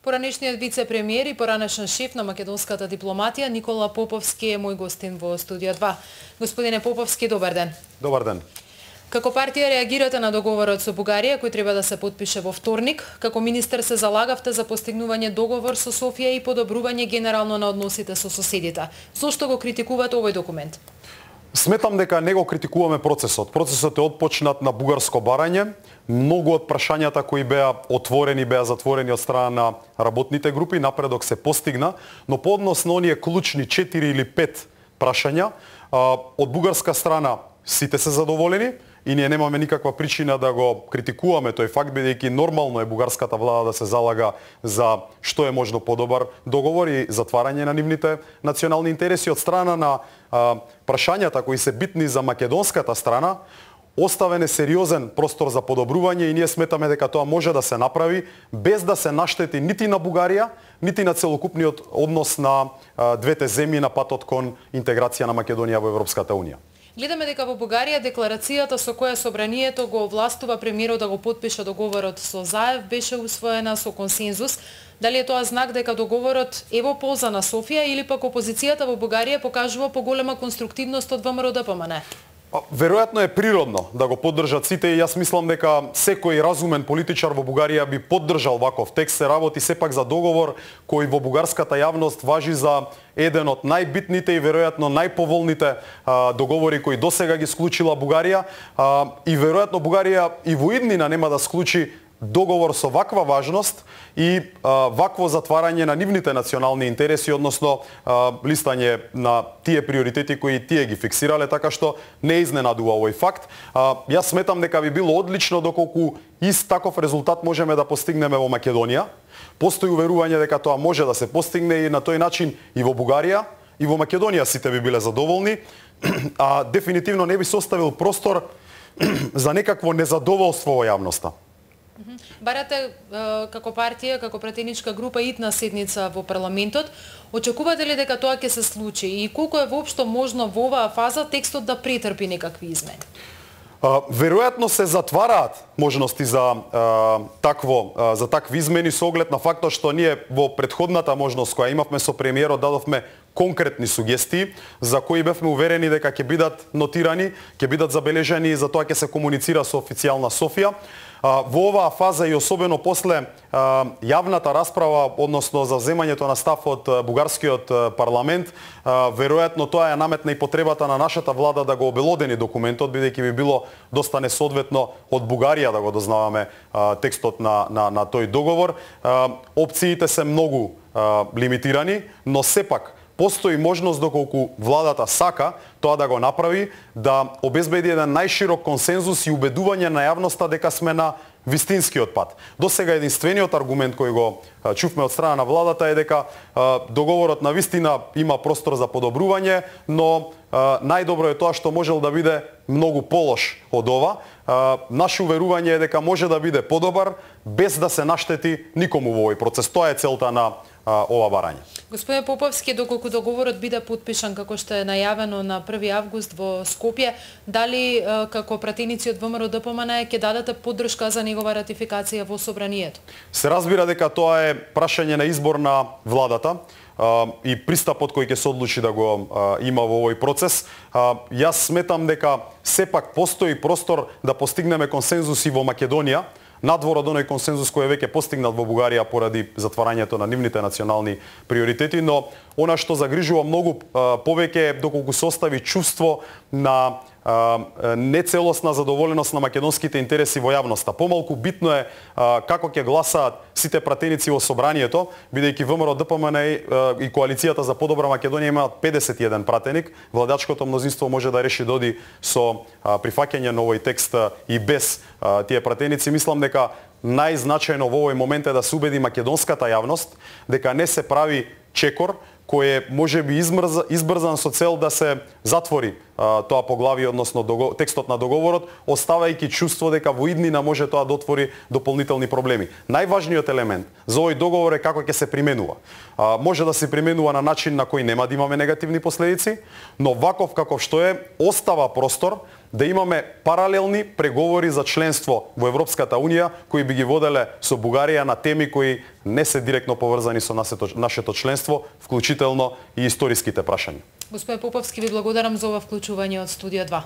Поранешниот вице-премиер и поранешен шеф на македонската дипломатија Никола Поповски е мој гостин во студио 2. Господине Поповски, добар ден. Добар ден. Како партија реагирате на договорот со Бугарија кој треба да се потпише во вторник? Како министер се залагавте за постигнување договор со Софија и подобрување генерално на односите со соседите. Зошто го критикувате овој документ? Сметам дека не го критикуваме процесот. Процесот е отпочнат на бугарско барање. Многу од прашањата кои беа отворени, беа затворени од страна на работните групи, напредок се постигна, но по однос на оние клучни 4 или 5 прашања, од бугарска страна сите се задоволени и ние немаме никаква причина да го критикуваме тој факт, бидејќи нормално е бугарската влада да се залага за што е можно подобар договор и затварање на нивните национални интереси. Од страна на прашањата кои се битни за македонската страна, оставен е сериозен простор за подобрување и ние сметаме дека тоа може да се направи без да се наштети нити на Бугарија, нити на целокупниот однос на двете земји на патот кон интеграција на Македонија во Европската унија. Гледаме дека во Бугарија декларацијата со која собранието го овластува премиерот да го потпише договорот со Заев беше усвоена со консензус. Дали е тоа знак дека договорот е во полза на Софија или пак опозицијата во Бугарија покажува поголема конструктивност од ВМРО-ДПМН? Веројатно е природно да го поддржат сите и јас мислам дека секој разумен политичар во Бугарија би поддржал ваков текст. Се работи сепак за договор кој во бугарската јавност важи за еден од најбитните и веројатно најповолните договори кои досега ги склучила Бугарија и веројатно Бугарија и во иднина нема да склучи договор со ваква важност и вакво затварање на нивните национални интереси, односно листање на тие приоритети кои тие ги фиксирале, така што не изненадува овој факт. Јас сметам дека би било одлично доколку ист таков резултат можеме да постигнеме во Македонија. Постои уверување дека тоа може да се постигне и на тој начин и во Бугарија, и во Македонија сите би биле задоволни, а дефинитивно не би се оставил простор за некакво незадоволство во јавноста. Барате како партија, како пратеничка група итна седница во парламентот. Очекувате ли дека тоа ќе се случи и колку е воопшто можно во оваа фаза текстот да претрпи некакви измени? Веројатно се затвараат можности за такви измени со оглед на фактот што ние во претходната можност која имавме со премиерот дадовме конкретни сугестии за кои бевме уверени дека ќе бидат нотирани, ќе бидат забележани и за тоа ќе се комуницира со официјална Софија. Во оваа фаза и особено после јавната расправа, односно за земањето на став од бугарскиот парламент, веројатно тоа ја наметна и потребата на нашата влада да го обелодени документот, бидејќи би било доста несоодветно од Бугарија да го дознаваме текстот на тој договор. Опциите се многу лимитирани, но сепак постои можност доколку владата сака тоа да го направи, да обезбеди еден најширок консензус и убедување на јавноста дека сме на вистинскиот пат. Досега единствениот аргумент кој го чувме од страна на владата е дека договорот на вистина има простор за подобрување, но најдобро е тоа што можел да биде многу полош од ова. Наше уверување е дека може да биде подобар без да се наштети никому во овој процес. Тоа е целта на ова барање. Господин Поповски, доколку договорот биде потпишан како што е најавено на 1 август во Скопје, дали како пратеници од ВМРО-ДПМН ќе дадете поддршка за негова ратификација во собранието? Се разбира дека тоа е прашање на избор на владата и пристапот кој ќе се одлучи да го има во овој процес. Јас сметам дека сепак постои простор да постигнеме консензус и во Македонија, надвор од оној консензус кој е веќе постигнат во Бугарија поради затварањето на нивните национални приоритети, но она што загрижува многу повеќе е доколку се остави чувство на нецелосна задоволеност на македонските интереси во јавноста. Помалку битно е како ќе гласаат сите пратеници во собранието, бидејќи ВМРО-ДПМН и коалицијата за подобра Македонија имаат 51 пратеник. Владачкото мнозинство може да реши да оди со прифаќање на овој текст и без тие пратеници. Мислам дека најзначајно во овој момент е да се убеди македонската јавност дека не се прави чекор кој е можеби избрзан со цел да се затвори тоа поглавие, односно текстот на договорот, оставајќи чувство дека во иднина може тоа да отвори дополнителни проблеми. Најважниот елемент за овој договор е како ќе се применува. Може да се применува на начин на кој нема да имаме негативни последици, но ваков каков што е, остава простор да имаме паралелни преговори за членство во Европската Унија кои би ги воделе со Бугарија на теми кои не се директно поврзани со нашето членство, вклучително и историските прашања. Господин Поповски, ви благодарам за ова вклучување од Студио 2.